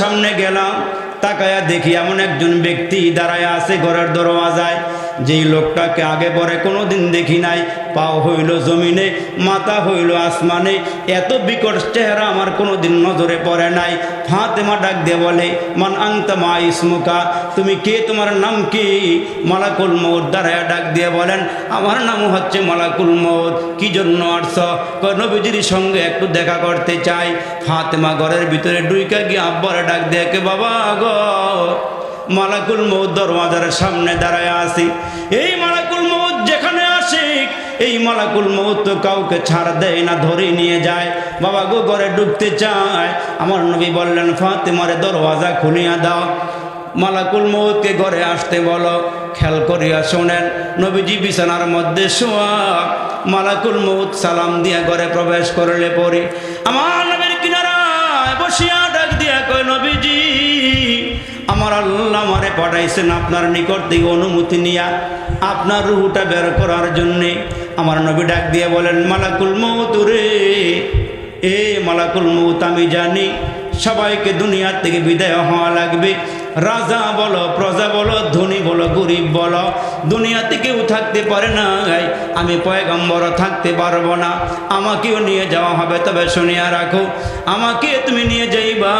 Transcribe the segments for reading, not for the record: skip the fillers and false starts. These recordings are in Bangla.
সামনে গেলাম, তাকায়া দেখি এমন একজন ব্যক্তি দাঁড়ায় আছে ঘরের দরওয়াজায়, যেই লোকটাকে আগে পরে কোনোদিন দেখি নাই। পাও হইল জমিনে, মাথা হইল আসমানে, এত বিকট চেহারা আমার কোনোদিন নজরে পড়ে নাই। ফাতেমা ডাক দিয়ে বলে, মান আনতা মা ইসমুকা, তুমি কে, তোমার নাম কি? মালাকুল মউত দাঁড়ায়া ডাক দিয়ে বলেন, আমার নাম হচ্ছে মালাকুল মউত। কি জন্য আসছ? নবীজির সঙ্গে একটু দেখা করতে চাই। ফাতেমা ঘরের ভিতরে ডুইকা গিয়ে আব্বারে ডাক দিয়ে, কে বাবা গো, মালাকুল মউত দরওয়াজার সামনে দাঁড়ায় আছি। এই মালাকুল মউত যেখানে আসে, এই মালাকুল মউত তো কাউকে ছাড় দেয় না, ধরে নিয়ে যায়। বাবা গো ঘরে ঢুকতে চায়। আমার নবী বললেন, ফাতেমারে দরওয়াজা খুলিয়া দাও, মালাকুল মউতকে ঘরে আসতে বলো। খেয়াল করিয়া শোনেন, নবীজি বিছানার মধ্যে শোয়া, মালাকুল মউত সালাম দিয়া ঘরে প্রবেশ করলে পরে আমার নবীর কিনারায় বসিয়া ডাক দিয়া কয়, নবীজি আমার আল্লাহ আমারে পাঠাইছেন আপনার নিকট থেকে অনুমতি নিয়া আপনার রুহটা বের করার জন্যে। আমার নবী ডাক দিয়ে বলেন, মালাকুল মউত রে, এ মালাকুল মউত, আমি জানি সবাইকে দুনিয়া থেকে বিদায় হওয়া লাগবে। রাজা বলো, প্রজা বলো, ধনী বলো, গরিব বলো, দুনিয়াতে কেউ থাকতে পারে না। আমি পয়গম্বরও থাকতে পারবো না, আমাকেও নিয়ে যাওয়া হবে। তবে শুনিয়া রাখো, আমাকে তুমি নিয়ে যাইবা,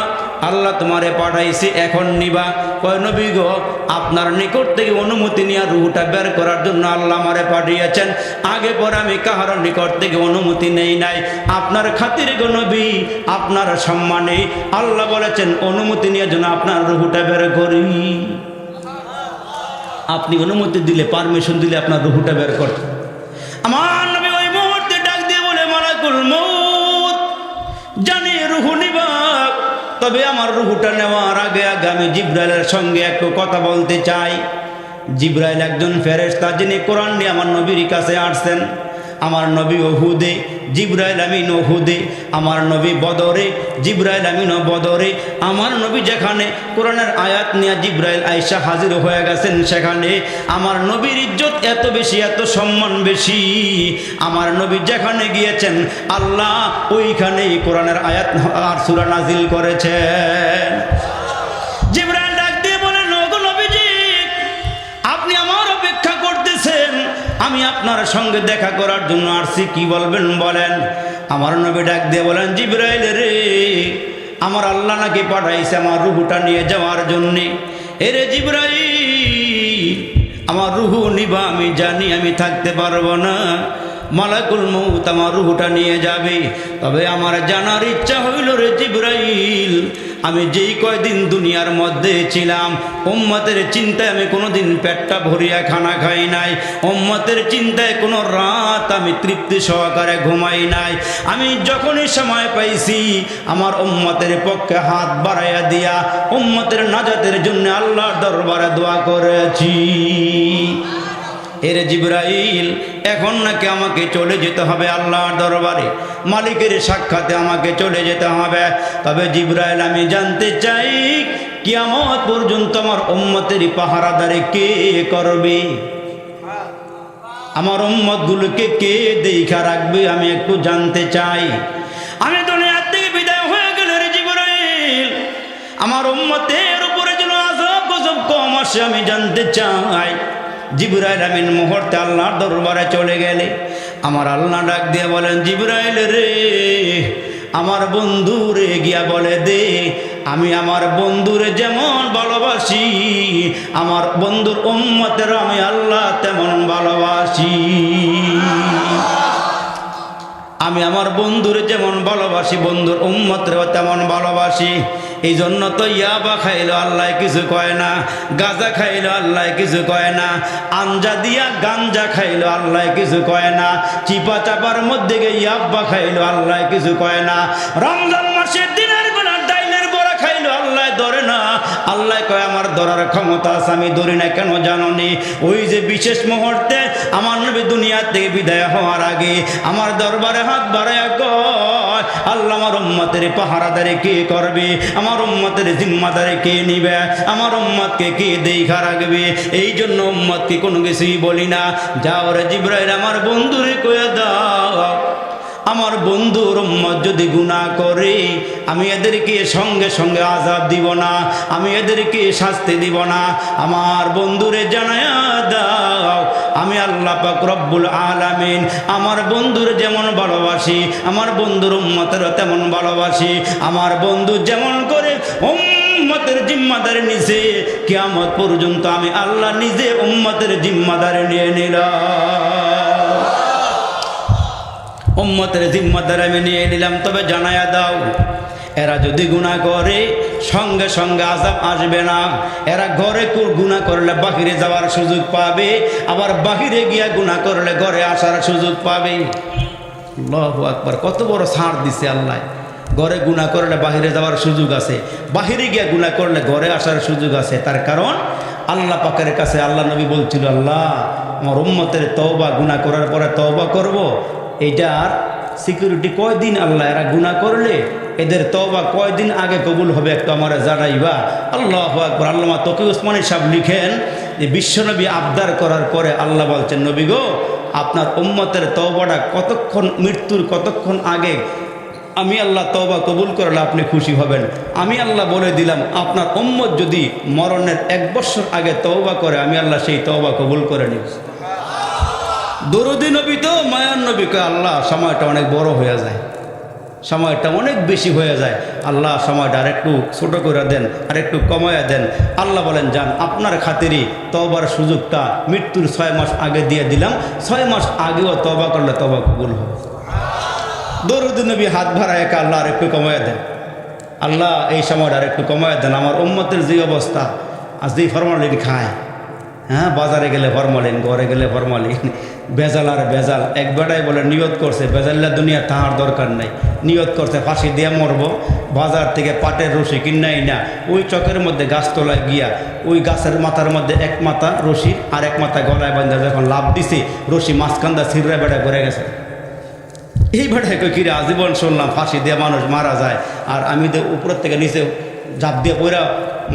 আল্লাহ তোমারে পাঠাইছে, এখন নিবা। কয় নবী গো, আপনার নিকট থেকে অনুমতি নিয়ে রুহটা বের করার জন্য আল্লাহ আমারে পাঠিয়েছেন। আগে পরে আমি কাহার নিকট থেকে অনুমতি নেই নাই। আপনার খাতিরে গো নবী, আপনার সম্মানে আল্লাহ বলেছেন অনুমতি নিয়ে যেন আপনার রুহটা বের করি। আপনি অনুমতি দিলে, পারমিশন দিলে আপনার রুহটা বের করতে। আমার নবী ওই মুহূর্তে ডাক দিয়ে বলে, মালাকুল মউত, জানি রুহ নিবা, তবে আমার রুহটা নেওয়ার আগে আমি জিব্রাইলের সঙ্গে একটু কথা বলতে চাই। জিব্রাইল একজন ফেরেশতা, যিনি কোরআন নিয়ে আমার নবীর কাছে আসছেন। আমার নবী উহুদে, জিব্রাইল আমিন উহুদে। আমার নবী বদরে, জিব্রাইল আমিন বদরে। আমার নবী যেখানে কোরআনের আয়াত নিয়ে জিব্রাইল আয়েশা হাজির হয়ে গেছেন, সেখানে আমার নবীর ইজ্জত এত বেশি, এত সম্মান বেশি। আমার নবী যেখানে গিয়েছেন, আল্লাহ ওইখানেই কোরআনের আয়াত আর সূরা নাজিল করেছেন। জিব্রাইল ডাক দিয়ে বলেন, ওগো নবীজি, আপনি আমার অপেক্ষা করতেছেন, আমি আপনার সঙ্গে দেখা করার জন্য আসছি, কি বলবেন বলেন। আমার নবী ডাক দিয়ে বলেন, জিব্রাইল রে, আমার আল্লাহ নাকি পাঠাইছে আমার রুহটা নিয়ে যাওয়ার জন্যে। এরে জিব্রাইল, আমার রুহ নিবা, আমি জানি আমি থাকতে পারবো না, মালাকুল মউত আমার রুহটা নিয়ে যাবে। তবে আমার জানার ইচ্ছা হইল রে জিব্রাইল, আমি যেই কয়দিন দুনিয়ার মধ্যে ছিলাম, উম্মতের চিন্তায় আমি কোনোদিন পেটটা ভরিয়া খানা খাই নাই, উম্মতের চিন্তায় কোনো রাত আমি তৃপ্তি সহকারে ঘুমাই নাই। আমি যখনই সময় পাইছি, আমার উম্মতের পক্ষে হাত বাড়াইয়া দিয়া উম্মতের নাজাতের জন্য আল্লাহর দরবারে দোয়া করেছি। এর জিব্রাইল, এখন নাকি আমাকে চলে যেতে হবে আল্লাহর দরবারে, মালিকের সাক্ষাতে আমাকে চলে যেতে হবে। তবে জিব্রাইল, আমি জানতে চাই, কিয়ামত পর্যন্ত আমার উম্মতের পাহারাদারি কে করবে? আমার উম্মতগুলোকে কে দেখা রাখবে? আমি একটু জানতে চাই। আমি দুনিয়া থেকে বিদায় হয়ে গেলে রে জিব্রাইল, আমার উম্মতের উপরে যেন আযাব গজব কম আসে, আমি জানতে চাই। জিব্রাইল আমিন মুহূর্তে আল্লাহর দরবারে চলে গেলে আমার আল্লাহ ডাক দিয়ে বলেন, জিব্রাইল রে, আমার বন্ধুরে গিয়া বলে দে, আমি আমার বন্ধুরে যেমন ভালোবাসি, আমার বন্ধুর উম্মতের আমি আল্লাহ তেমন ভালোবাসি। আমি আমার বন্ধুরে যেমন ভালোবাসি, বন্ধুর উম্মতরেও তেমন ভালোবাসি। এই জন্য তো ইয়াবা খাইলো আল্লাহ কিছু কয় না, গাঁজা খাইলো আল্লাহ কিছু কয় না, আঞ্জা দিয়া গাঞ্জা খাইলো আল্লাহ কিছু কয় না, চিপা চাপার মধ্যে গিয়ে ইয়াব্বা খাইলো আল্লাহ কিছু কয় না, রমজান মাসের দিনের বেলা ডাইলের বড়া খাইলো আল্লাহ ধরে না। আল্লাহ কয়, আমার ধরার ক্ষমতা আছে, আমি ধরি না। কেন জাননি? ওই যে বিশেষ মুহূর্তে আমার নবী দুনিয়া থেকে বিদায় হওয়ার আগে আমার দরবারে হাত বাড়ায় কয়, আল্লাহ আমার উম্মতের পাহারাদারি কে করবে, আমার উম্মতের জিম্মাদারি কে নিবে, আমার উম্মতকে কে দেখা রাখবে। এই জন্য উম্মতকে কোনো কিছুই বলি না। যাও রে জিব্রাইল, আমার বন্ধুরে কয়ে দাও আমার বন্ধুর উম্মত যদি গুনাহ করে আমি এদেরকে সঙ্গে সঙ্গে আযাব দিব না, আমি এদেরকে শাস্তি দিব না। আমার বন্ধুরে জানায়া দাও আমি আল্লাহ পাক রব্বুল আলামিন আমার বন্ধুর যেমন ভালোবাসি, আমার বন্ধুর উম্মতেরও তেমন ভালোবাসি। আমার বন্ধু যেমন করে উম্মতের জিম্মাদারি নিছে, কিয়ামত পর্যন্ত আমি আল্লাহ নিজে উম্মতের জিম্মাদারি নিয়ে নিলাম, উম্মতের জিম্মাদারি আমি নিয়ে নিলাম। তবে জানায়া দাও এরা যদি গুনাহ করে সঙ্গে সঙ্গে আযাব আসবে না। এরা ঘরে গুনাহ করলে বাহিরে যাওয়ার সুযোগ পাবে, আবার বাহিরে গিয়া গুনাহ করলে ঘরে আসার সুযোগ পাবে। আল্লাহু আকবার, কত বড় ছাড় দিছে আল্লাহ। ঘরে গুনাহ করলে বাহিরে যাওয়ার সুযোগ আছে, বাহিরে গিয়া গুনাহ করলে ঘরে আসার সুযোগ আছে। তার কারণ আল্লাহ পাকের কাছে আল্লাহ নবী বলছিল, আল্লাহ আমার উম্মতের তওবা, গুনাহ করার পরে তওবা করব, এইটার সিকিউরিটি কয়দিন আল্লাহ, এরা গুনাহ করলে এদের তওবা কয়দিন আগে কবুল হবে একটু আমার জানাইবা। আল্লাহু আকবার। আল্লামা তকি উসমানী সাহেব লিখেন যে বিশ্বনবী আবদার করার পরে আল্লাহ বলছেন, নবী গো আপনার উম্মতের তওবাটা কতক্ষণ, মৃত্যুর কতক্ষণ আগে আমি আল্লাহ তওবা কবুল করলে আপনি খুশি হবেন। আমি আল্লাহ বলে দিলাম আপনার উম্মত যদি মরণের 1 বছর আগে তওবা করে আমি আল্লাহ সেই তওবা কবুল করে নিব। দরুদি নবী তো মায়ার নবী কয়, আল্লাহ সময়টা অনেক বড় হয়ে যায়, সময়টা অনেক বেশি হয়ে যায়, আল্লাহ সময়টা আরেকটু ছোট করে দেন, আরেকটু কমায়া দেন। আল্লাহ বলেন যান, আপনার খাতিরই তওবার সুযোগটা মৃত্যুর 6 মাস আগে দিয়ে দিলাম, 6 মাস আগেও তওবা করলে তওবা কবুল হবে। দরুদ নবী হাত ভরায় একা, আল্লাহ আরেকটু কমায়া দেন, আল্লাহ এই সময়টা আরেকটু কমায়া দেন। আমার উম্মতের যে অবস্থা, আজ যেই ফরমালিন খায়, হ্যাঁ বাজারে গেলে ফরমালিন, ঘরে গেলে ফরমালিন, বেজাল আর বেজাল। এক বেটাই বলে নিয়ত করছে বেজাল্লা দুনিয়া তাহার দরকার নাই, নিয়ত করছে ফাঁসি দিয়ে মরব, বাজার থেকে পাটের রশি কিনাই না, ওই চকের মধ্যে গাছতলায় গিয়া ওই গাছের মাথার মধ্যে এক মাথা রশি আর এক মাথা গলায় বান্ধা যখন লাভ দিছে, রশি মাঝখানটা ছিঁড়ে বেড়া করে গেছে। এই বেটায় কই কিরে আজীবন শুনলাম ফাঁসি দিয়ে মানুষ মারা যায়, আর আমি তো উপরের থেকে নিচে জাপ দিয়ে পইরা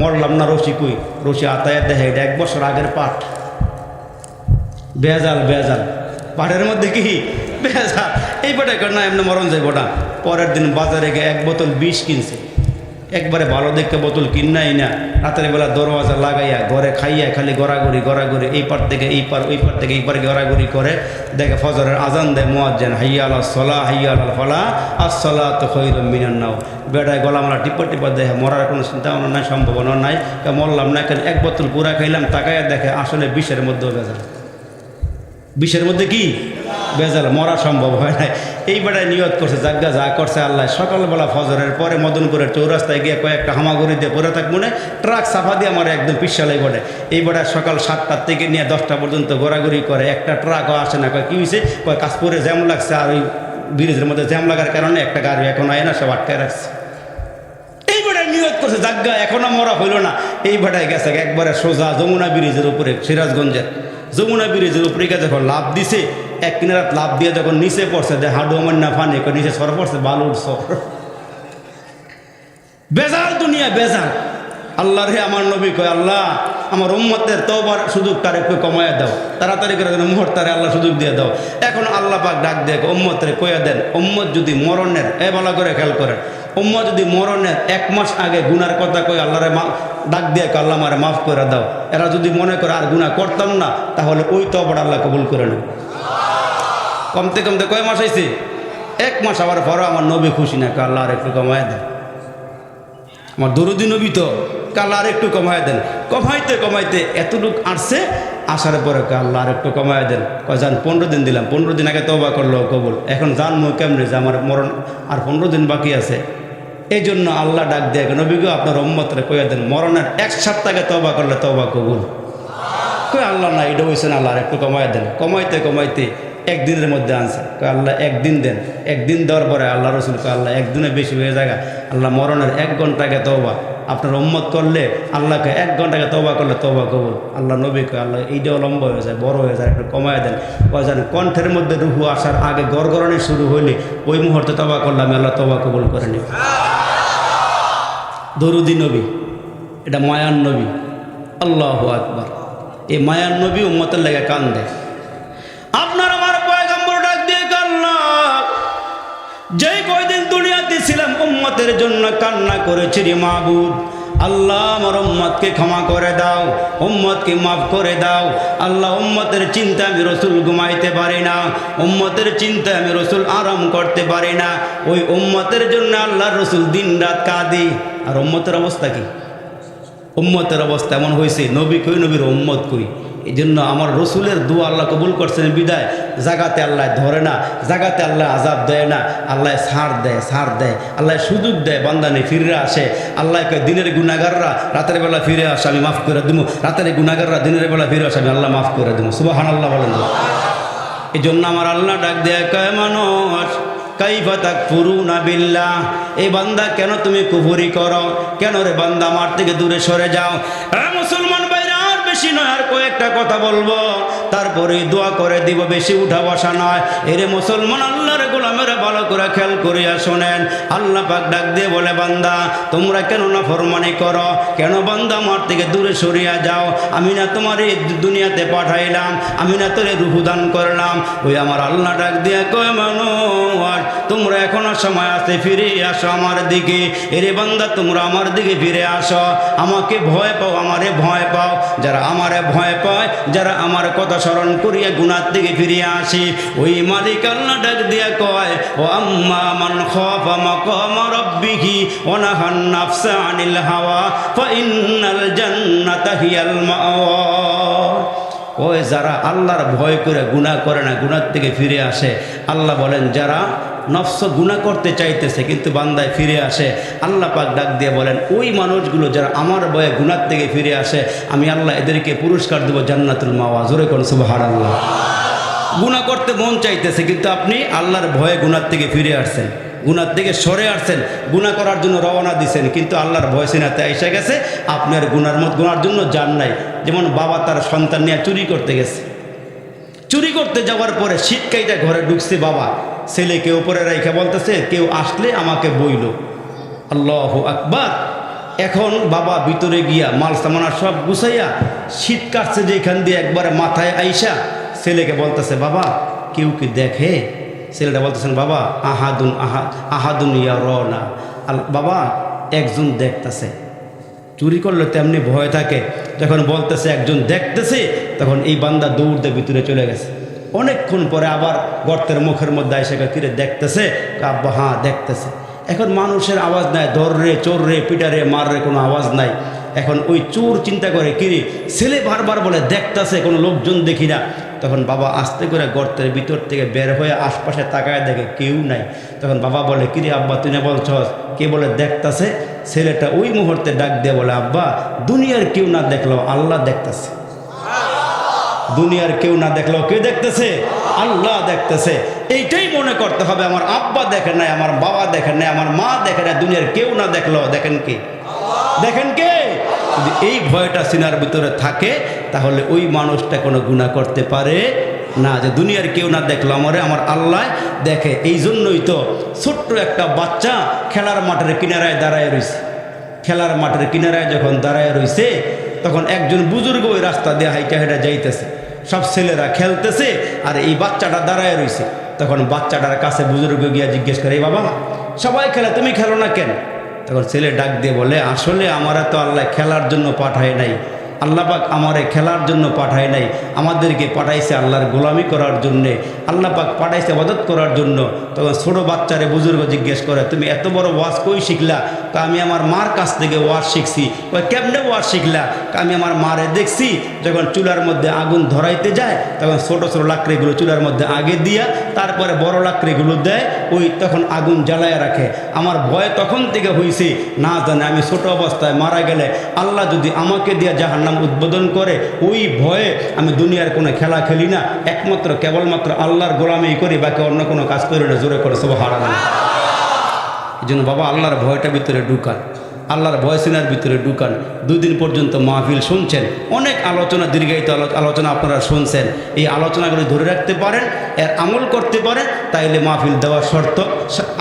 মরলাম না, রশি কই, রশি আতায়াত দেখে এটা 1 বছর আগের পাট। বেজাল বেজাল, পাটের মধ্যে কি বেজাল। এই বেটায় কর না এমনি মরণ যাইব না। পরের দিন বাজারে গিয়ে 1 বোতল বিষ কিনছে, একবারে ভালো দেখে বোতল কিনাই না, রাতের বেলা দরওয়াজা লাগাইয়া ঘরে খাইয়া খালি গড়াগড়ি গড়াগড়ি, এই পার থেকে এই পার, ওই পার থেকে এই পার গড়াগড়ি করে। দেখে ফজরের আজান দেয় মুয়াজ্জিন, হাইয়া আলাস সালাহ হাইয়া আলাল ফালাহ আসসালাতু খায়রুম মিনান নাওম। বেটায় গলামালা টিপা টিপা দেখে মরার কোনো চিন্তা ভাবনা নাই, সম্ভাবনা নাই, মরলাম না কেন, 1 বোতল পুরা খাইলাম, তাকাইয়া দেখে আসলে বিষের মধ্যেও বেজাল, বিষের মধ্যে কি বেজাল, মরা সম্ভব হয় নাই। এই বেটায় নিয়ত করছে জাগ্গা যা করছে আল্লাহ, সকালবেলা ফজরের পরে মদনপুরের চৌরাস্তায় গিয়ে কয়েকটা হামাগুড়ি দিয়ে পরে থাক মনে ট্রাক সাফা দিয়ে আমার একদম পিছালাই পড়ে। এই বেটায় সকাল 7টা থেকে নিয়ে 10টা পর্যন্ত ঘোরাঘুরি করে, একটা ট্রাকও আসে না। কয় কী হয়েছে, কয় কাশপুরে জ্যাম লাগছে, আর ওই ব্রিজের মধ্যে জ্যাম লাগার কারণে একটা গাড়ি এখন আয় না, সব আটকায় রাখছে। এই বেটায় নিয়ত করছে জাগ্গা এখনও মরা হইল না। এই বেটায় গেছে একবারে সোজা যমুনা ব্রিজের উপরে, সিরাজগঞ্জের যমুনা ব্রিজের উপরে গিয়ে যখন লাভ দিছে, 1 কিনারাত লাভ দিয়ে যখন নিচে পড়ছে, যে হাডু আমার না ফানে, নিচে সর পড়ছে বালুর সর। বেজাল দুনিয়া বেজাল। আল্লাহ রে আমার নবী কয়, আল্লাহ আমার উম্মতের তওবার সুযোগটা একটু কমায় দাও, তাড়াতাড়ি করে মুহূর্তে আল্লাহ সুযোগ দিয়ে দাও। এখন আল্লাহ পাক ডাক দিয়ে উম্মতের কইয়া দেন, উম্মত যদি মরণের, ভালো করে খেয়াল করেন, উম্মত যদি মরণের 1 মাস আগে গুনার কথা কই আল্লাহরে ডাক দিয়ে আল্লাহ আমারে মাফ করে দাও, এরা যদি মনে করে আর গুনাহ করতাম না, তাহলে ওই তওবাটা আল্লাহ কবুল করে নেন। কমতে কমতে কয় মাস হয়েছে, 1 মাস। আবার পরে আমার নবী খুশি না, আল্লাহ আর একটু কমায় দেন, আমার দরুদি নবী তো, আল্লাহ আর একটু কমায় দেন। কমাইতে কমাইতে এতটুক আসছে, আসার পরে আল্লাহ আর একটু কমায় দেন। কয় যান 15 দিন দিলাম, 15 দিন আগে তওবা করলো কবুল, এখন জানবো কেমনে যে আমার মরণ আর 15 দিন বাকি আছে। এই জন্য আল্লাহ ডাক দিয়ে নবী গো আপনার উম্মতরে কইয়া দেন, মরণের 1 সপ্তাহ আগে তওবা করলে তওবা কবুল। কই আল্লাহ না এটা হয়েছে না, আল্লাহ আর একটু কমায় দেন। কমাইতে কমাইতে 1 দিনের মধ্যে আনছে। কয় আল্লাহ 1 দিন দেন। 1 দিন দেওয়ার পরে আল্লাহ রসুল কয় আল্লাহ 1 দিনে বেশি হয়ে যায়, আল্লাহ মরণের 1 ঘন্টা আগে তওবা, আপনার উম্মত করলে আল্লাহকে 1 ঘন্টা আগে তওবা করলে তওবা কবুল। আল্লাহ নবী কয় আল্লাহ এইটাও লম্বা হয়ে যায়, বড় হয়ে যায়, একটু কমায় দেন। কয় জানেন কণ্ঠের মধ্যে রুহু আসার আগে গড়গড়ানি শুরু হইলে ওই মুহূর্তে তওবা করলে আমি আল্লাহ তওবা কবুল করে নিব। দরুদি নবী, এটা মায়ার নবী। আল্লাহু আকবার। এই মায়ার নবী উম্মতের লেগে কান্দে। আপনার আমার পয়গম্বর ডাক দিয়ে আল্লাহ যেই কয়দিন দুনিয়াতে ছিলাম উম্মতের জন্য কান্না করেছি রে মাবুদ। আল্লাহ আমার উম্মতকে ক্ষমা করে দাও, উম্মতকে মাফ করে দাও। আল্লাহ উম্মতের চিন্তা আমি রসুল ঘুমাইতে পারি না, উম্মতের চিন্তা আমি রসুল আরাম করতে পারি না। ওই উম্মতের জন্য আল্লাহ রসুল দিন রাত কাঁদি। আর উম্মতের অবস্থা কি? উম্মতের অবস্থা এমন হয়েছে, নবী কই নবীর উম্মত কই। এই জন্য আমার রসুলের দোয়া আল্লাহ কবুল করছেন বিদায় জাগাতে আল্লাহ ধরে না, জাগাতে আল্লাহ আজাব দেয় না, আল্লাহ ছাড় দেয়, আল্লাহ সুযোগ দেয়, বান্দানে ফিরে আসে। আল্লাহকে দিনের গুনাহগাররা রাতের বেলা ফিরে আসে আমি মাফ করে দেবো, রাতের গুনাহগাররা দিনের বেলা ফিরে আসে আমি আল্লাহ মাফ করে দেবো। সুবহানাল্লাহ বলেন। এই জন্য আমার আল্লাহ ডাক দেয়, কয় মানুষ কাইফা তাকফুরুনা বিল্লাহ, এই বান্দা কেন তুমি কুফরি করো, কেন রে বান্দা আমার থেকে দূরে সরে যাও। মুসলমান ভাইরা আর বেশি নয়, আর কয়েকটা কথা বলবো তারপরে দোয়া করে দিব, বেশি উঠা বসা নয়। এরে মুসলমান আল্লাহর গোলামেরা ভালো করে খেয়াল করিয়া শোনেন। আল্লাহ পাক ডাক দিয়ে বলে, বান্দা তোমরা কেন না ফরমানি করো, কেন বান্দা আমার থেকে দূরে সরিয়া যাও। আমি না তোমার এই দুনিয়াতে পাঠাইলাম, আমি না তোরে রূহ দান করলাম। ওই আমার আল্লাহ ডাক দিয়ে কয়, মানুষ তোমরা এখনো সময় আছে, ফিরে আসো আমার দিকে। এরে বান্দা তোমরা আমার দিকে ফিরে আসো, আমাকে ভয় পাও, আমারে ভয় পাও। যারা আমারে ভয় পায়, যারা আমার কথা স্মরণ করিয়া গুনার দিকে ফিরিয়ে আসি, ওই মালিক আল্লাহ ডাক দিয়া কয়, ও আম্মা মান খাফা মাকাম রাব্বিহি ওয়া নাহান নাফসা আনিল হাওয়া ফাইন্নাল জান্নাতা হিয়াল মাওয়া। ওই যারা আল্লাহর ভয় করে গুনাহ করে না, গুনার থেকে ফিরে আসে, আল্লাহ বলেন যারা নফস গুনাহ করতে চাইতেছে কিন্তু বান্দায় ফিরে আসে, আল্লাহ পাক ডাক দিয়ে বলেন ওই মানুষগুলো যারা আমার ভয়ে গুনার থেকে ফিরে আসে, আমি আল্লাহ এদেরকে পুরস্কার দেব জান্নাতুল মাওয়া। জোরে কোন সুবহানাল্লাহ। গুনাহ করতে মন চাইতেছে কিন্তু আপনি আল্লাহর ভয়ে গুনার থেকে ফিরে আসছেন, গুনার থেকে সরে আসছেন, গুনাহ করার জন্য রওনা দিছেন কিন্তু আল্লাহর ভয় সিনাতে এসে গেছে, আপনার গুনার জন্য যান নাই। যেমন বাবা তার সন্তান নিয়ে চুরি করতে গেছে, চুরি করতে যাওয়ার পরে শীতকাইটা ঘরে ঢুকছে, বাবা ছেলেকে উপরে রেখে বলতেছে কেউ আসলে আমাকে বইল। আল্লাহু আকবার। এখন বাবা ভিতরে গিয়া মাল সামানা সব গুছাইয়া শীত কাটছে যেখান দিয়ে একবারে মাথায় আইসা ছেলেকে বলতেছে, বাবা কেউ কি দেখে? ছেলেটা বলতেছেন, বাবা আহাদুন ইয়া রনা, বাবা একজন দেখতেছে। চুরি করলে তেমনি ভয় থাকে, যখন বলতেছে একজন দেখতেছে তখন এই বান্দা দৌড়তে ভিতরে চলে গেছে। অনেকক্ষণ পরে আবার গর্তের মুখের মধ্যে এসে কিরে দেখতেছে, আব্বা হ্যাঁ দেখতেছে। এখন মানুষের আওয়াজ নাই, ধররে চোররে পিটারে মাররে কোনো আওয়াজ নাই। এখন ওই চোর চিন্তা করে কিরে ছেলে বারবার বলে দেখতেছে, কোনো লোকজন দেখি না। তখন বাবা আস্তে করে গর্তের ভিতর থেকে বের হয়ে আশপাশে তাকায় দেখে কেউ নাই। তখন বাবা বলে, কিরে আব্বা তুই না বলছস কে বলে দেখতেছে? ছেলেটা ওই মুহূর্তে ডাক দিয়ে বলে, আব্বা দুনিয়ার কেউ না দেখলো আল্লাহ দেখতেছে। দুনিয়ার কেউ না দেখলো কে দেখতেছে? আল্লাহ দেখতেছে। এইটাই মনে করতে হবে, আমার আব্বা দেখে নাই, আমার বাবা দেখে নাই, আমার মা দেখে নাই, দুনিয়ার কেউ না দেখলো দেখেন কে? দেখেন কে? যদি এই ভয়টা সিনার ভিতরে থাকে তাহলে ওই মানুষটা কোনো গুনাহ করতে পারে না, যে দুনিয়ার কেউ না দেখলো আমারে আমার আল্লাহ দেখে। এই জন্যই তো ছোট্ট একটা বাচ্চা খেলার মাঠের কিনারায় দাঁড়ায় রয়েছে। খেলার মাঠের কিনারায় যখন দাঁড়ায় রয়েছে তখন একজন বুজুর্গ ওই রাস্তা দিয়ে হাইটা হেঁটে যাইতেছে, সব ছেলেরা খেলতেছে আর এই বাচ্চাটা দাঁড়ায় রয়েছে। তখন বাচ্চাটার কাছে বুজুর্গ গিয়া জিজ্ঞেস করে, এই বাবা সবাই খেলে তুমি খেলো না কেন? তখন ছেলে ডাক দিয়ে বলে, আসলে আমারা তো আল্লাহ খেলার জন্য পাঠায় নাই, আল্লাহ পাক আমারে খেলার জন্য পাঠায় নাই, আমাদেরকে পাঠাইছে আল্লাহর গোলামি করার জন্যে, আল্লাহ পাক পাঠাইছে ইবাদত করার জন্য। তখন ছোটো বাচ্চারে বুজুর্গ জিজ্ঞেস করে, তুমি এত বড় ওয়াজ কই শিখলা? আমি আমার মার কাছ থেকে ওয়াজ শিখছি। কেমনে ওয়াজ শিখলা? আমি আমার মারে দেখছি যখন চুলার মধ্যে আগুন ধরাইতে যায় তখন ছোটো ছোটো লাকড়িগুলো চুলার মধ্যে আগে দিয়া তারপরে বড় লাকড়িগুলো দেয়, ওই তখন আগুন জ্বালায় রাখে। আমার ভয় তখন থেকে হয়েছে, না জানে আমি ছোট অবস্থায় মারা গেলে আল্লাহ যদি আমাকে দিয়ে জাহান্নাম উদ্বোধন করে, ওই ভয়ে আমি দুনিয়ার কোনো খেলা খেলি না, একমাত্র কেবলমাত্র আল্লাহর গোলামি করি, বাকি অন্য কোনো কাজ করি না। জোরে করে সুবহানাল্লাহ। এই জন্য বাবা আল্লাহর ভয়টা ভিতরে ঢুকান, আল্লাহর ভয় সিনার ভিতরে ঢুকান। 2 দিন পর্যন্ত মাহফিল শুনছেন, অনেক আলোচনা, দীর্ঘায়িত আলোচনা আপনারা শুনছেন। এই আলোচনাগুলি ধরে রাখতে পারেন, এর আমল করতে পারেন, তাইলে মাহফিল দেওয়া শর্ত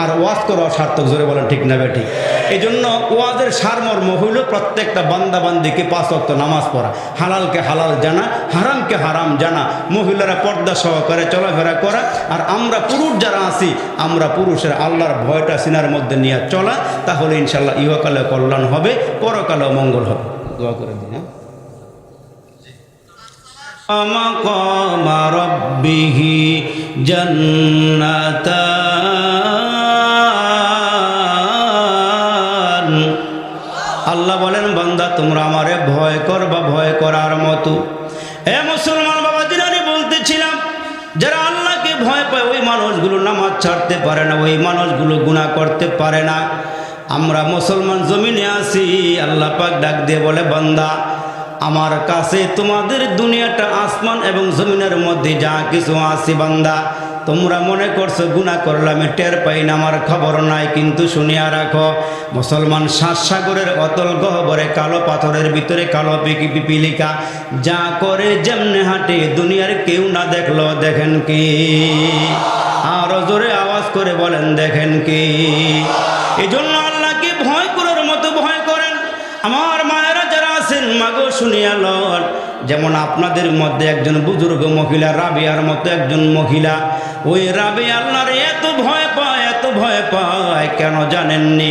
আর ওয়াজ করা সার্থক। জোরে বলেন ঠিক না বে ঠিক? এই জন্য ওয়াজের সারমর্ম হইল প্রত্যেকটা বান্দা বান্দিকে 5 ওয়াক্ত নামাজ পড়া, হালালকে হালাল জানা, হারামকে হারাম জানা, মহিলারা পর্দা সহকারে চলাফেরা করা, আর আমরা পুরুষ যারা আছি আমরা পুরুষের আল্লাহর ভয়টা সিনার মধ্যে নিয়ে চলা, তাহলে ইনশাল্লাহ ইহকালে কল্যাণ হবে, পরকালেও মঙ্গল হবে। দোয়া করে দিন। মাকাম রাব্বিহি জান্নাতান। আল্লাহ বলেন বান্দা তোমরা আমারে ভয় করবা ভয় করার মতো। এ মুসলমান বাবা দিনানি বলতেছিলাম, যারা আল্লাহকে ভয় পায় ওই মানুষগুলো নামাজ ছাড়তে পারে না, ওই মানুষগুলো গুনাহ করতে পারে না। আমরা মুসলমান জমিনে আছি, আল্লাহ পাক ডাক দিয়ে বলে বান্দা আমার কাছে তোমাদের দুনিয়াটা আসমান এবং জমিনের মধ্যে যা কিছু আছে বান্দা, তোমরা মনে করছো গুনাহ করলে আমি টের পাই না, আমার খবর নাই। কিন্তু শুনিয়া রাখো, মুসলমান 7 সাগরের অতল গহ্বরে কালো পাথরের ভিতরে কালো পিপিলিকা যা করে যেমনে হাঁটে দুনিয়ার কেউ না দেখলো দেখেন কি? আরো জোরে আওয়াজ করে বলেন দেখেন কি? এই জন্য আল্লাহকে ভয় করার মতো ভয় করেন। আমার মায়েরা যারা আছেন মাগো শুনিয়া লন, যেমন আপনাদের মধ্যে একজন বুজুর্গ মহিলা রাবিয়ার মতো একজন মহিলা, ওই রাবিয়া আল্লাহর এত ভয় পায় এত ভয় পায় কেন জানেননি?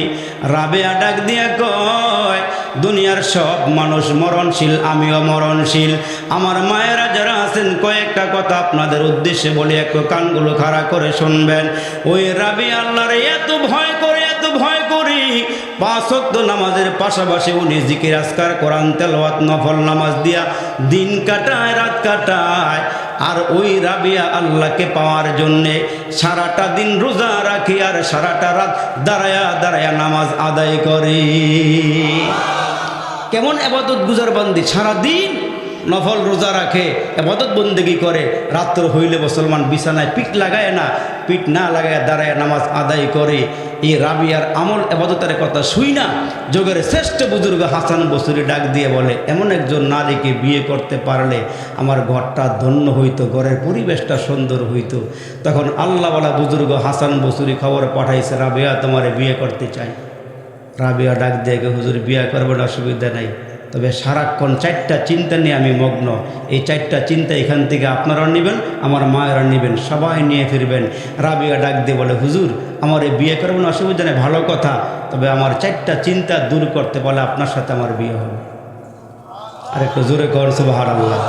রাবিয়া ডাক দিয়া কয় দুনিয়ার সব মানুষ মরণশীল, আমিও মরণশীল। আমার মায়েরা যারা আছেন কয়েকটা কথা আপনাদের উদ্দেশ্যে বলি, একটু কানগুলো খাড়া করে শুনবেন। ওই রাবিয়া আল্লাহর এত ভয় করে এত ভয় করি 5 ওয়াক্ত নামাজের পাশাপাশি উনি জিকির আজকার কোরআন তেলাওয়াত নফল নামাজ দিয়া দিন কাটায় রাত কাটায়। আর ওই রাবিয়া আল্লাহকে পাওয়ার জন্যে সারাটা দিন রোজা রাখি আর সারাটা রাত দাঁড়ায়া দাঁড়ায়া নামাজ আদায় করি। কেমন ইবাদত গুজার বান্দি, সারাদিন নফল রোজা রাখে, ইবাদত বন্দেগি করে, রাত্র হইলে মুসলমান বিছানায় পিঠ লাগায় না, পিঠ না লাগায় দাঁড়ায় নামাজ আদায় করে। এই রাবিয়ার আমল ইবাদতের কথা শুই না যোগের শ্রেষ্ঠ বুজুর্গ হাসান বসরি ডাক দিয়ে বলে, এমন একজন নারীকে বিয়ে করতে পারলে আমার ঘরটা ধন্য হইতো, ঘরের পরিবেশটা সুন্দর হইতো। তখন আল্লাহওয়ালা বুজুর্গ হাসান বসরি খবর পাঠাইছে, রাবিয়া তোমারে বিয়ে করতে চাই। রাবিয়া ডাক দিয়ে হুজুর বিয়ে করবেন অসুবিধা নাই, তবে সারাক্ষণ 4টা চিন্তা নিয়ে আমি মগ্ন। এই 4টা চিন্তা এখান থেকে আপনারাও নেবেন, আমার মায়েরা নেবেন, সবাই নিয়ে ফিরবেন। রাবিয়া ডাক দিয়ে বলে হুজুর আমার এই বিয়ে করবেন অসুবিধা নেই, ভালো কথা, তবে আমার 4টা চিন্তা দূর করতে বলে আপনার সাথে আমার বিয়ে হবে। আর একটু জোরে করেন সুবহানাল্লাহ।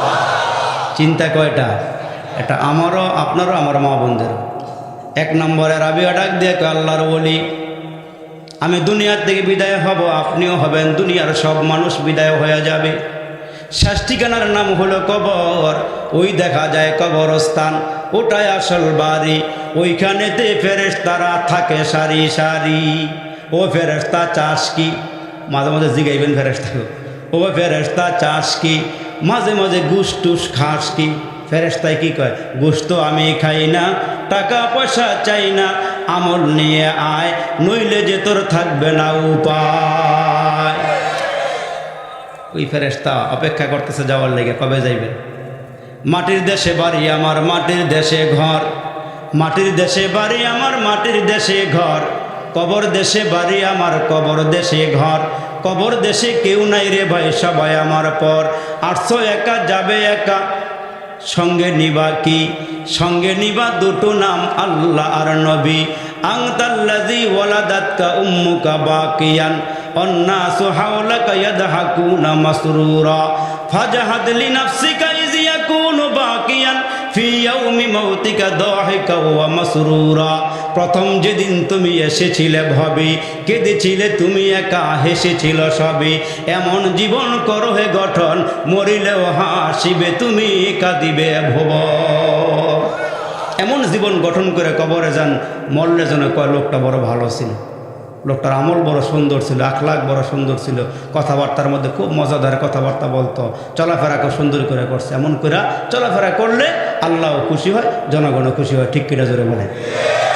চিন্তা কয়টা? এটা আমারও আপনারও আমার মা বোনদেরও। 1 নম্বরে রাবিয়া ডাক দিয়ে আল্লাহর ওলি, আমি দুনিয়ার থেকে বিদায় হব, আপনিও হবেন, দুনিয়ার সব মানুষ বিদায় হয়ে যাবে। শেষ ঠিকানার নাম হলো কবর। ওই দেখা যায় কবরস্থান, ওটাই আসল বাড়ি। ওইখানেতে ফেরেশতারা থাকে সারি সারি। ও ফেরেশতা চাস কি? মাঝে মাঝে জিগাইবেন ফেরেশতাকে, ও ফেরেশতা চাস কি? মাঝে মাঝে গুস টুস খাস কি? ফেরেশতায় কি কয়, গোশত আমি খাই না, টাকা পয়সা চাই না, আমল নিয়ে আয়, নইলে যে তোর থাকবে না উপায়। ওই ফেরেশতা অপেক্ষা করতেছে যাওয়ার লেগে, কবে যাইবেন? মাটির দেশে বাড়ি আমার, মাটির দেশে ঘর, মাটির দেশে বাড়ি আমার, মাটির দেশে ঘর, কবর দেশে বাড়ি আমার, কবর দেশে ঘর, কবর দেশে কেউ নাই রে ভাই, সবাই আমার পর। 800 একা যাবে একা, সঙ্গে নিবা কি? সঙ্গে নিবা দুটো নাম, আল্লাহ আর নবী। আনতাল্লাযী ওয়ালাদাতকা উম্মুকা বাকিয়ান ওয়ান্নাসু হাওলাকা ইয়াদহাকুনা মাসরুরা ফাজাহাদ লিনাফসিকা ইয ইয়াকুনু বাকিয়ান ফি ইয়াউমি মাউতিকা দাহিকা ওয়া মাসরুরা। প্রথম যেদিন তুমি এসেছিলে ভবে, কেঁদেছিলে তুমি একা, হেসেছিল সবে। এমন জীবন করো হে গঠন, মরিলেও হাসিবে তুমি, কাঁদিবে ভব। এমন জীবন গঠন করে কবরে যান, মরলে যেন কয় লোকটা বড় ভালো ছিল, লোকটার আমল বড় সুন্দর ছিল, আখলাক বড় সুন্দর ছিল, কথাবার্তার মধ্যে খুব মজাদার কথাবার্তা বলতো, চলাফেরা খুব সুন্দর করে করছে। এমন করে চলাফেরা করলে আল্লাহও খুশি হয়, জনগণও খুশি হয়। ঠিক কিনা জোরে বলে?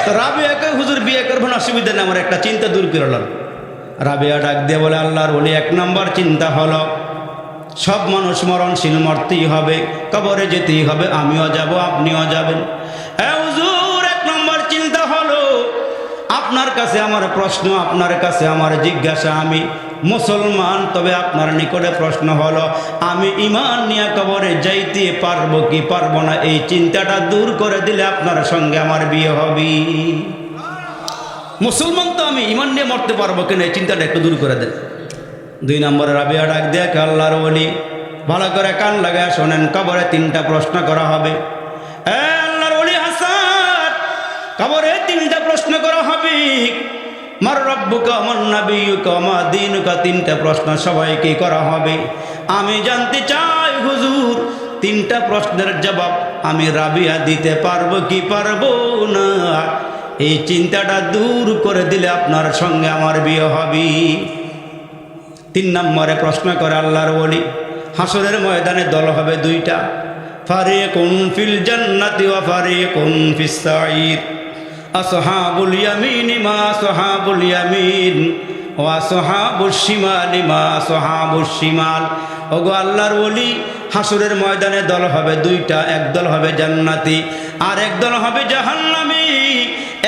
তো রাবিয়াকে হুজুর বিয়ে করবেন অসুবিধা নেই, আমার একটা চিন্তা দূর করলাম। রাবিয়া ডাক দিয়ে বলে আল্লাহর ওলি 1 নম্বর চিন্তা হলো সব মানুষ মরণশীল, মরতেই হবে, কবরে যেতেই হবে, আমিও যাব আপনিও যাবেন। হুজুর 1 নম্বর চিন্তা হলো আপনার কাছে আমার প্রশ্ন, আপনার কাছে আমার জিজ্ঞাসা, আমি মুসলমান, তবে আপনার নিকটে প্রশ্ন হলো, আমি ঈমান নিয়ে কবরে যাইতে পারবো কি পারবো না? এই চিন্তাটা দূর করে দিলে আপনার সঙ্গে আমার বিয়ে হবে। মুসলমান তো আমি ঈমান নিয়ে মরতে পারবো কিনা, এই চিন্তাটা একটু দূর করে দেন। 2 নম্বরে রাবিয়া ডাক দেয়া, আল্লাহর ওলি ভালো করে কান লাগায় শোনেন, কবরে 3টা প্রশ্ন করা হবে। আল্লাহর ওলি হাসান, কবরে 3টা প্রশ্ন করা হবে। মার রব্বুকা মান নাবিয়ুকা মা দীনুকা, 3টা প্রশ্ন সবাইকে করা হবে। আমি জানতে চাই হুজুর, 3টা প্রশ্নের জবাব আমি রাবিয়া দিতে পারবো কি পারবো না? এই চিন্তাটা দূর করে দিলে আপনার সঙ্গে আমার বিয়ে হবে। 3 নম্বরে প্রশ্ন করে আল্লাহর ওলি, হাসরের ময়দানে দল হবে 2টা, ফারিকুন ফিল জান্নাতি ওয়া ফারিকুন ফিস সাঈর। আসহাবুল ইয়ামিন মা আসহাবুল ইয়ামিন ওয়া আসহাবুশ শিমাল মা আসহাবুশ শিমাল। ওগো আল্লাহর ওলি, হাসরের ময়দানে দল হবে 2টা, এক দল হবে জান্নাতি আর এক দল হবে জাহান্নামী।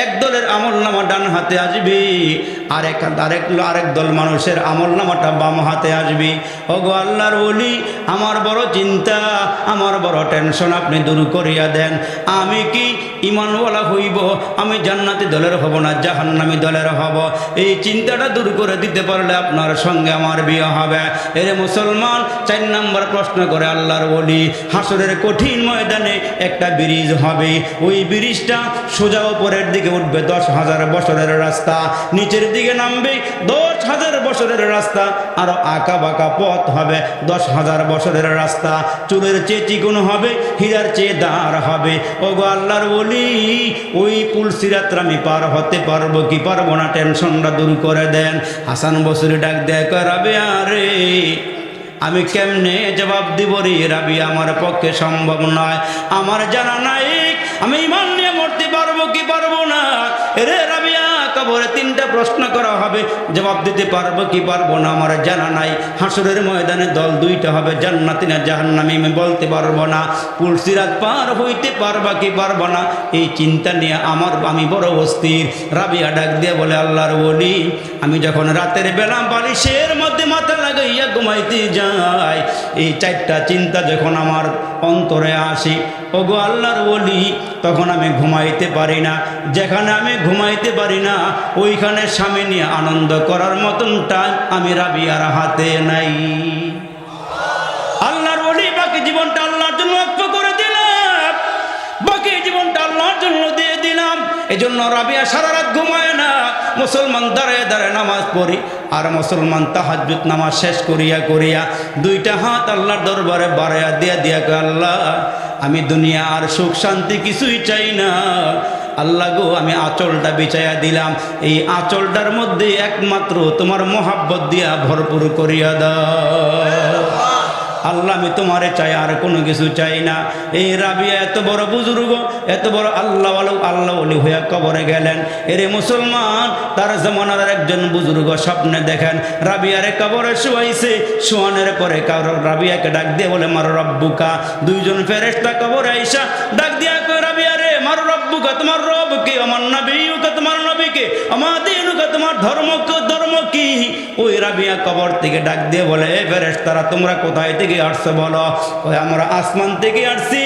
এক দলের আমলনামা ডান হাতে আসবে, আরেক দল মানুষের আমলনামাটা বাম হাতে আসবে। ওগো আল্লাহর ওলি, আমার বড় চিন্তা, আমার বড় টেনশন আপনি দূর করিয়া দেন। আমি কি ঈমানওয়ালা হইব? আমি জান্নাতি দলের হব না জাহান্নামী দলের হব? এই চিন্তাটা দূর করে দিতে পারলে আপনার সঙ্গে আমার বিয়ে হবে। এরে মুসলমান, 4 নম্বর প্রশ্ন করে আল্লাহর ওলি, হাসরের কঠিন ময়দানে একটা ব্রিজ হবে। ওই ব্রিজটা সোজা উপরের দিকে উঠবে 10,000 বছরের রাস্তা, নিচের দিকে নামবে 10,000 বছরের রাস্তা, আরো আঁকা বাঁকা পথ হবে 10,000 বছরের রাস্তা। চুলের চেয়ে চিকন হবে, হীরার চেয়ে দাঁড় হবে। ওগো আল্লাহর ওলি, ওই পুল সিরাত আমি পার হতে পারবো কি পারবো না? টেনশনটা দূর করে দেন। হাসান বসরি ডাক দেয়, রাবিয়া রে, আমি কেমনে জবাব দিব রে রাবিয়া? আমার পক্ষে সম্ভব নয়, আমার জানা নাই আমি ঈমান নিয়ে মরতে পারবো কি পারবো না। রে রাবিয়া, কবরে 3টা প্রশ্ন করা হবে, জবাব দিতে পারবো কি পারবো না আমার জানা নাই। হাসরের ময়দানে দল 2টা হবে, জান্নাতি না জাহান্নামী, আমি বলতে পারবো না। পুল সিরাত পার হইতে পারবা কি পারবো না, এই চিন্তা নিয়ে আমি বড় অস্থির। রাবিয়া ডাক দিয়ে বলে, আল্লাহর ওলি, আমি যখন রাতের বেলা বালিশের মধ্যে মাথা লাগাইয়া ঘুমাইতে যাই, এই 4টা চিন্তা যখন আমার অন্তরে আসে, ওগো আল্লাহর ওলি, তখন আমি ঘুমাইতে পারি না। যেখানে আমি ঘুমাইতে পারি না, ওইখানে স্বামী নিয়ে আনন্দ করার মতন টাইম আমি রাবিয়ার হাতে নাই। আল্লাহর ওলি, বাকি জীবনটা আল্লাহর জন্য ওয়াকফ করে দিলাম, বাকি জীবনটা আল্লাহর জন্য দিয়ে দিলাম। এজন্য রাবিয়া সারা রাত ঘুমায় না। মুসলমান দাঁড়ায় দাঁড়ায় নামাজ পড়ি, আর মুসলমান তাহাজ্জুদ নামাজ শেষ করিয়া করিয়া 2টা হাত আল্লাহর দরবারে বাড়াইয়া দিয়া আল্লাহ, আমি দুনিয়া আর সুখ শান্তি কিছুই চাই না। আল্লাহ গো, আমি আঁচলটা বিছাইয়া দিলাম, এই আঁচলটার মধ্যে একমাত্র তোমার মোহাব্বত দিয়া ভরপুর করিয়া দাও। আল্লাহ, আমি তোমারে চাই, আর কোনো কিছু চাই না। এই রাবিয়া এত বড় বুজুর্গ, এত বড় আল্লাহ ওলি হইয়া কবরে গেলেন। এরে মুসলমান, তার জমানার একজন বুজুর্গ স্বপ্নে দেখেন রাবিয়ারে কবরে শুয়াইছে। শোয়ানোর পরে রাবিয়াকে ডাক দিয়ে বলে, মার রব্বুকা। 2জন ফেরেশতা কবরে আইসা ডাক দিয়া কই, রাবিয়ারে, মার রব্বুকা, তোমার রব কে? আমার নবীকা, তোমার নবীকে? আমার দীনুকা, তোমার ধর্ম কি? ওই রাবিয়া কবর থেকে ডাক দিয়ে বলে, এ ফেরেশতারা, তোমরা কোথায় থেকে আসছো বলো? কই, আমরা আসমান থেকে আসছি।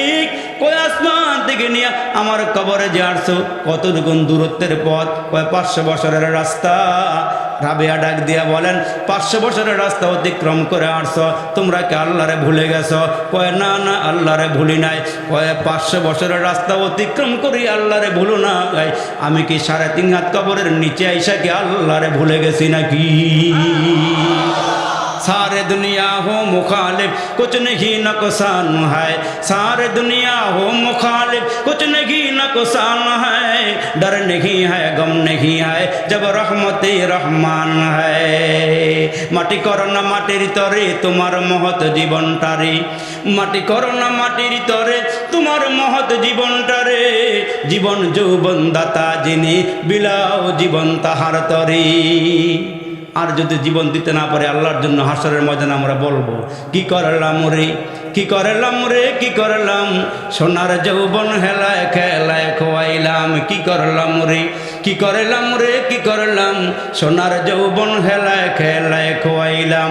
কই, আসমান থেকে নিয়ে আমার কবরে যে আসছো, কতটুকু দূরত্বের পথ? কয়, 500 বছরের রাস্তা। রাবিয়া ডাক দিয়া বলেন, 500 বছরের রাস্তা অতিক্রম করে আসছো, তোমরা কি আল্লাহরে ভুলে গেছো? কয়, না না, আল্লাহরে ভুলি নাই। কয়, 500 বছরের রাস্তা অতিক্রম করি আল্লাহরে ভুলো না? আমি কি 3.5 হাত কবরের নিচে আইসা কি আল্লাহরে ভুলে গেছি নাকি? सारे दुनिया हो मुखालिफ कुछ नहीं नुकसान है, सारे दुनिया हो मुखालिफ कुछ नहीं नुकसान है, डर नहीं है गम नहीं है जब रहमत रहमान है। माटी करो ना माटिर तरे तुम्हार महत जीवनटारे, माटी करो ना माटिर तरे तुम्हार महत जीवनटारे, जीवन যৌবন দাতা যিনি বিলাও জীবন তাহার তরে। আর যদি জীবন দিতে না পারে আল্লাহর জন্য হাসরের ময়দানে আমরা বলবো, কি করলাম রে, কি করলাম রে কি করলাম, সোনার যৌবন হেলায় খেলায় খোয়াইলাম। কি করলাম রে কি করলাম রে কি করলাম, সোনার যৌবন হেলায় খেলায় খোয়াইলাম।